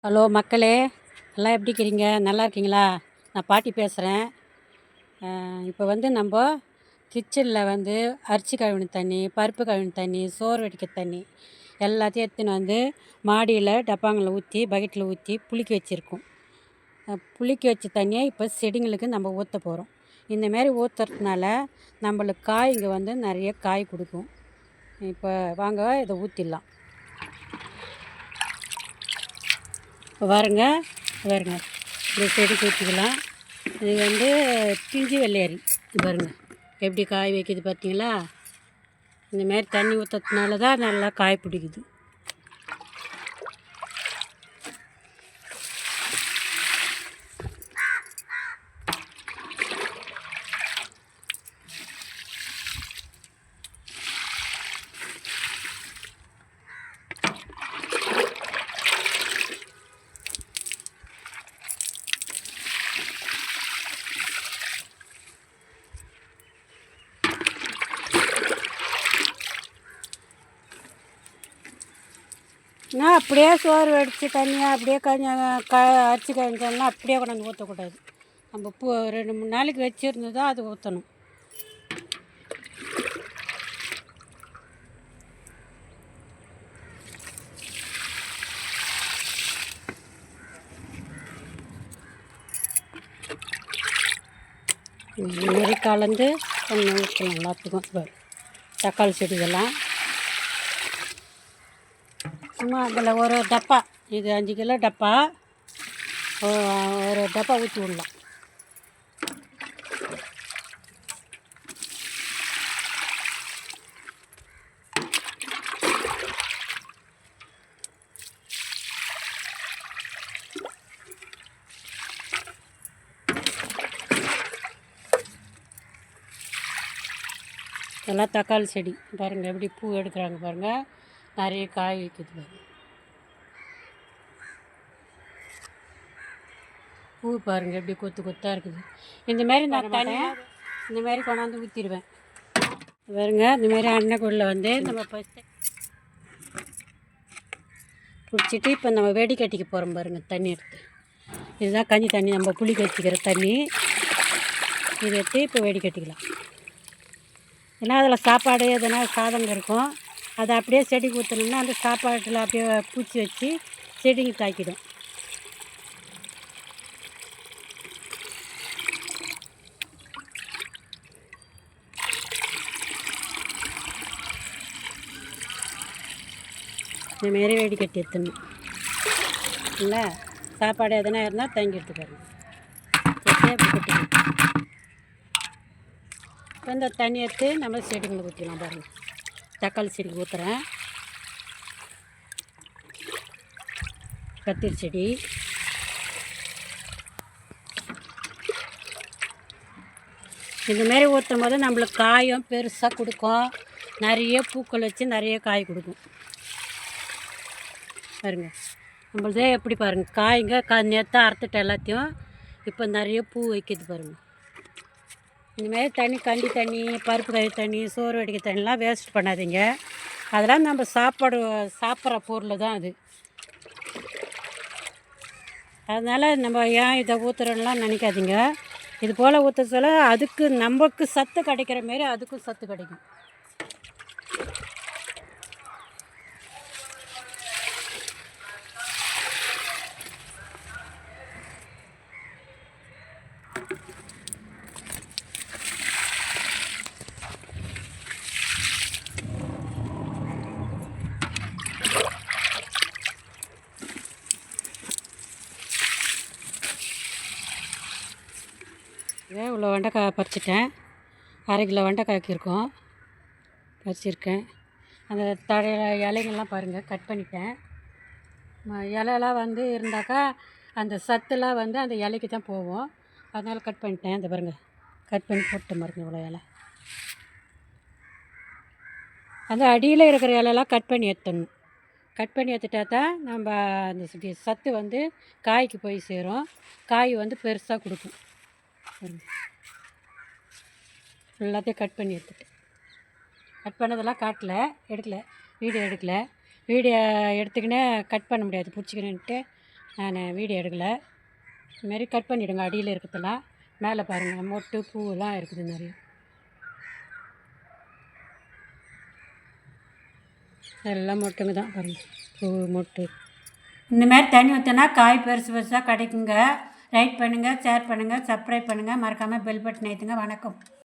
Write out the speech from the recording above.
Hello மக்களே, எல்லாம் எப்படி இருக்கிறீங்க? நல்லா இருக்கீங்களா? நான் பாட்டி பேசுகிறேன். இப்போ நம்ம கிச்சனில் அரிசி கழுவின தண்ணி, பருப்பு கழுவின தண்ணி, சோறு வடிக்க தண்ணி எல்லாத்தையும் எடுத்துன்னு மாடியில் டப்பாங்களில் ஊற்றி பக்கெட்டில் ஊற்றி புளிக்க வச்சுருக்கோம். புளிக்க வச்ச தண்ணியை இப்போ செடிங்களுக்கு நம்ம ஊற்ற போகிறோம். இந்தமாரி ஊற்றுறதுனால நம்மளுக்கு காய்ங்க நிறைய காய் கொடுக்கும். இப்போ வாங்க இதை ஊற்றிடலாம். பாருங்க பாருங்க, இந்த செடிக்கு ஊற்றிக்கலாம். இது பிஞ்சு வெள்ளையரி பாருங்கள் எப்படி காய் வைக்கிது பார்த்தீங்களா? இந்தமாரி தண்ணி ஊற்றுறதுனால தான் நல்லா காய் பிடிக்குது. நான் அப்படியே சோறு வடித்து தண்ணியாக அப்படியே அரிசி கழிஞ்சோம்னா அப்படியே கொண்டாந்து ஊற்றக்கூடாது. நம்ம 2-3 நாளைக்கு வச்சுருந்து தான் அது ஊற்றணும். இதுமாரி கலந்து கொஞ்சம் ஊற்றலாம் எல்லாத்துக்கும். தக்காளி செடிகள்லாம் சும்மா அதில் ஒரு டப்பா, இது 5 கிலோ டப்பா, ஒரு டப்பா ஊற்றி விடலாம். எல்லாம் தக்காளி செடி பாருங்கள் எப்படி பூ எடுக்கிறாங்க பாருங்கள், நிறைய காய் வைக்குது பாருங்கள். பூ பாருங்கள் எப்படி கொத்து கொத்தாக இருக்குது. இந்தமாரி நான் தனியாக இந்தமாரி கொண்டாந்து ஊற்றிடுவேன் பாருங்க. இந்தமாரி அன்னைக்குள்ளே நம்ம ஃபஸ்ட்டு பிடிச்சிட்டு இப்போ நம்ம வெடி கட்டிக்க போகிறோம் பாருங்கள். தண்ணி எடுத்து இதுதான் கஞ்சி தண்ணி, நம்ம புளி கட்டிக்கிற தண்ணி. இதை எடுத்து இப்போ வெடி கட்டிக்கலாம். ஏன்னா அதில் சாப்பாடு எதனா சாதம் இருக்கும், அதை அப்படியே செடிக்கு ஊற்றணும்னா அந்த சாப்பாட்டில் அப்படியே பூச்சி வச்சு செடிங்க தாக்கிடும். இந்தமாரி வெடி கட்டி எடுத்துடணும். இல்லை சாப்பாடு எதனா இருந்தால் தங்கி எடுத்துக்கணும். அப்படி கட்டிக்கணும். இப்போ இந்த தண்ணி எடுத்து நம்ம செடிங்களுக்கு ஊற்றிக்கலாம் பாருங்கள். தக்காளி செடிக்கு ஊற்றுறேன், கத்திரி செடி, இந்தமாரி ஊற்றும் போது நம்மளுக்கு காயும் பெருசாக கொடுக்கும். நிறைய பூக்கள் வச்சு நிறைய காய் கொடுக்கும் பாருங்க. நம்மளதே எப்படி பாருங்கள் காய்ங்க நேற்று அறுத்துட்டு எல்லாத்தையும் இப்போ நிறைய பூ வைக்கிது பாருங்கள். இந்தமாரி தண்ணி கஞ்சி தண்ணி, பருப்பு கறி தண்ணி, சோறு வடிக்க தண்ணிலாம் வேஸ்ட் பண்ணாதீங்க. அதெல்லாம் நம்ம சாப்பிட்ற பொருள் தான் அது. அதனால் நம்ம ஏன் இதை ஊற்றுறோம்லாம் நினைக்காதீங்க. இது போல் ஊற்ற சொல்ல அதுக்கு நமக்கு சத்து கிடைக்கிற மாரி அதுக்கும் சத்து கிடைக்கும். இவ்வளோ வெண்டைக்காய் பறிச்சிட்டேன். 1/2 கிலோ வெண்டைக்காய்க்கு இருக்கும் பறிச்சிருக்கேன். அந்த இலைகள்லாம் பாருங்கள் கட் பண்ணிட்டேன். இலையெல்லாம் இருந்தாக்கா அந்த சத்துலாம் அந்த இலைக்கு தான் போகும். அதனால் கட் பண்ணிட்டேன். இந்த பாருங்கள் கட் பண்ணி போட்டு பாருங்க. இவ்வளோ இலை அந்த அடியில் இருக்கிற இலையெல்லாம் கட் பண்ணி எடுத்துடணும். கட் பண்ணி எடுத்துட்டா தான் நம்ம அந்த சத்து காய்க்கு போய் சேரும். காய் பெருசாக கொடுக்கும். எல்லாத்தையும் கட் பண்ணி எடுத்துட்டேன். கட் பண்ணதெல்லாம் எடுக்கலை, வீடியோ எடுக்கலை. வீடியோ எடுத்துக்கினே கட் பண்ண முடியாது, பிடிச்சிக்கினேன்ட்டு நான் வீடியோ எடுக்கலை. இதுமாரி கட் பண்ணிவிடுங்க. அடியில் இருக்கிறதெல்லாம் மேலே பாருங்கள், மொட்டு பூவெல்லாம் இருக்குது நிறைய. எல்லாம் மொட்டுங்க தான் பாருங்கள், பூ மொட்டு. இந்தமாரி தண்ணி ஊற்றினா காய் பெருசு பெருசாக கிடைக்குங்க. லைக் பண்ணுங்கள், ஷேர் பண்ணுங்கள், சப்ஸ்கிரைப் பண்ணுங்கள், மறக்காமல் பெல் பட்டன் ஏற்றுங்க. வணக்கம்.